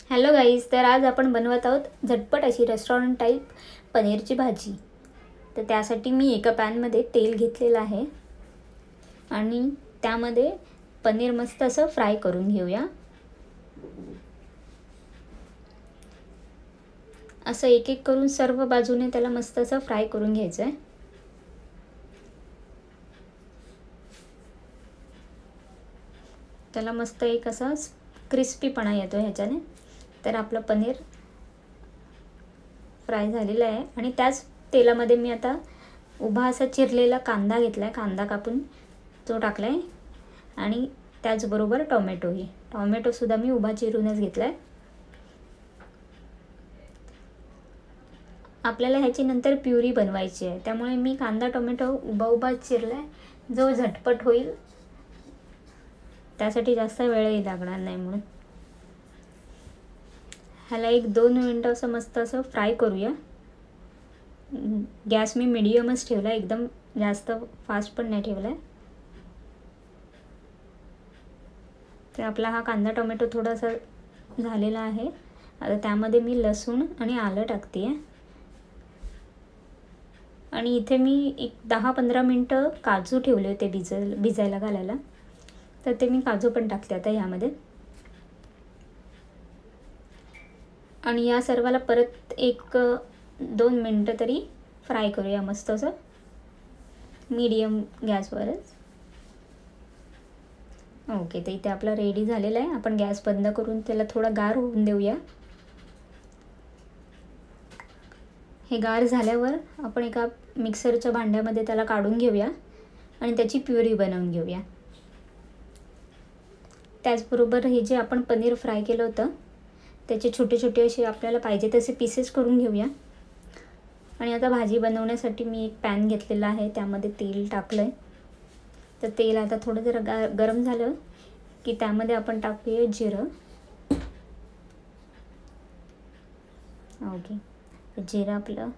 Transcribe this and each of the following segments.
Hello guys, तर आज आपण बनवत आहोत झटपट अशी रेस्टॉरंट टाईप पनीरची भाजी। तर त्यासाठी मी एका पॅनमध्ये तेल घेतलेलं आहे आणि त्यामध्ये पनीर मस्त असं फ्राय करून घेऊया। असं एक एक करून सर्व बाजूने त्याला मस्त असं फ्राय करून घ्यायचं आहे। त्याला मस्त एक असा क्रिस्पीपणा येतो ह्याच्याने। तर आपलं पनीर फ्राय झालेलं आहे आणि त्याच तेलामध्ये मी आता उभा असा चिरलेला कांदा घेतलाय, कांदा कापून तो टाकलाय आणि त्याचबरोबर टोमॅटो सुद्धा मी उभा चिरूनच घेतलाय। आपल्याला ह्याची नंतर प्युरी बनवायची आहे, त्यामुळे मी कांदा टोमॅटो उभा चिरलाय जो झटपट होईल, त्यासाठी जास्त वेळही लागणार नाही म्हणून। ह्याला 1-2 मिनिटं असं मस्त असं फ्राय करूया। गॅस मी मीडियमच ठेवला, एकदम जास्त फास्ट पण नाही ठेवला। तर आपला हा कांदा टोमॅटो थोडासा झालेला आहे। आता त्यामध्ये मी लसूण आणि आलं टाकते आहे आणि इथे मी एक 10-15 मिनिटं काजू ठेवले होते भिजायला घालायला, तर ते मी काजू पण टाकते आता ह्यामध्ये। आणि या सर्वाला परत 1-2 मिनिटं तरी फ्राय करूया मस्त असं मीडियम गॅसवरच। ओके, तर इथे आपला रेडी झालेला आहे। आपण गॅस बंद करून त्याला थोडा गार होऊन देऊया। हे गार झाल्यावर आपण एका मिक्सरच्या भांड्यामध्ये त्याला काढून घेऊया आणि त्याची प्युरी बनवून घेऊया। त्याचबरोबर हे जे आपण पनीर फ्राय केलं होतं त्याचे छोटे छोटे असे आपल्याला पाहिजे तसे पीसेस करून घेऊया। आणि आता भाजी बनवण्यासाठी मी एक पॅन घेतलेला आहे, त्यामध्ये तेल टाकलंय। तर तेल आता थोडं जरा गरम झालं की त्यामध्ये आपण टाकूया जिरं। ओके, जिरं आपलं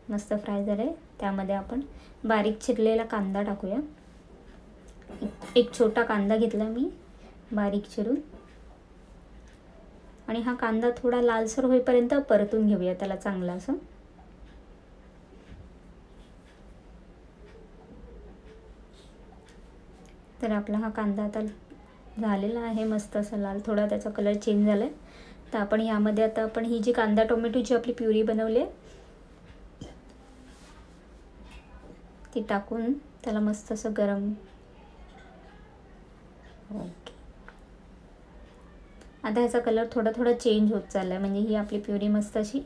मस्त फ्राय झालंय, त्यामध्ये आपण बारीक चिरलेला कांदा टाकूया। एक छोटा कांदा घेतला मी बारीक चिरून आणि हा कांदा थोडा लालसर होईपर्यंत परतून घेऊया त्याला चांगला असं। तर आपला हा कांदा आता झालेला आहे मस्त असा लाल, थोडा त्याचा कलर चेंज झालाय। तर आपण यामध्ये आता आपण ही जी कांदा टोमॅटोची आपली प्युरी बनवली आहे ती टाकून त्याला मस्त असं गरम। ओके, आता ह्याचा कलर थोडा चेंज होत चालला आहे, म्हणजे ही आपली प्युरी मस्त अशी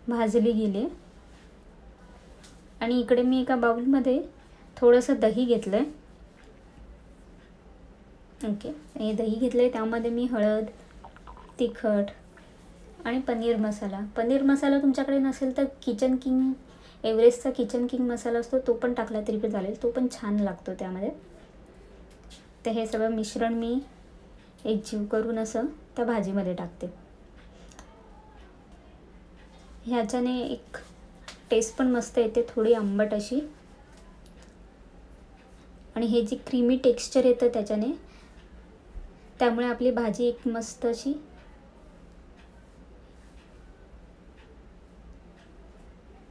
भाजली गेली आहे। आणि इकडे मी एका बाउलमध्ये थोडंसं दही घेतलं आहे। ओके, हे दही घेतलं आहे, त्यामध्ये मी हळद, तिखट आणि पनीर मसाला तुमच्याकडे नसेल तर किचन किंग, एव्हरेस्टचा किचन किंग मसाला असतो तो पण टाकला तरी पण चालेल, तो पण छान लागतो त्यामध्ये। तर हे सगळं मिश्रण मी एकजीव करून असं त्या भाजीमध्ये टाकते। ह्याच्याने एक टेस्ट पण मस्त येते, थोडी आंबट अशी, आणि हे जी क्रीमी टेक्स्चर येतं त्याच्याने, त्यामुळे आपली भाजी एक मस्त अशी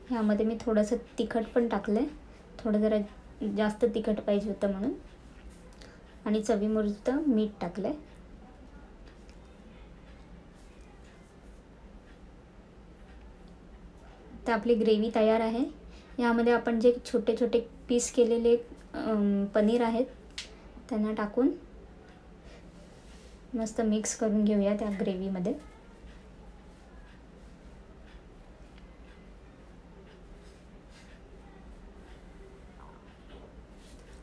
ह्यामध्ये मी थोडंसं तिखट पण टाकलंय, थोडं जरा जास्त तिखट पाहिजे होतं म्हणून, आणि चवीपुरतं मीठ टाकलंय। तर आपली ग्रेव्ही तयार आहे। यामध्ये आपण जे छोटे छोटे पीस केलेले पनीर आहेत त्यांना टाकून मस्त मिक्स करून घेऊया त्या ग्रेव्हीमध्ये।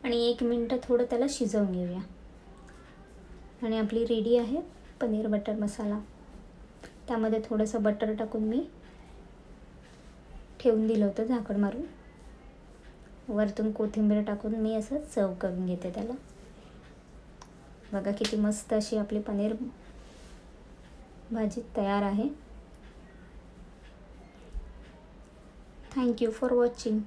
आणि 1 मिनिट थोडं त्याला शिजवून घेऊया। आणि आपली रेडी आहे पनीर बटर मसाला। त्यामध्ये थोडंसं बटर टाकून मी ठेवून दिलं होतं झाकण मारून, वरतून कोथिंबीर टाकून मी असं सर्व करून घेते त्याला। बघा किती मस्त अशी आपली पनीर भाजी तयार आहे। Thank you for watching.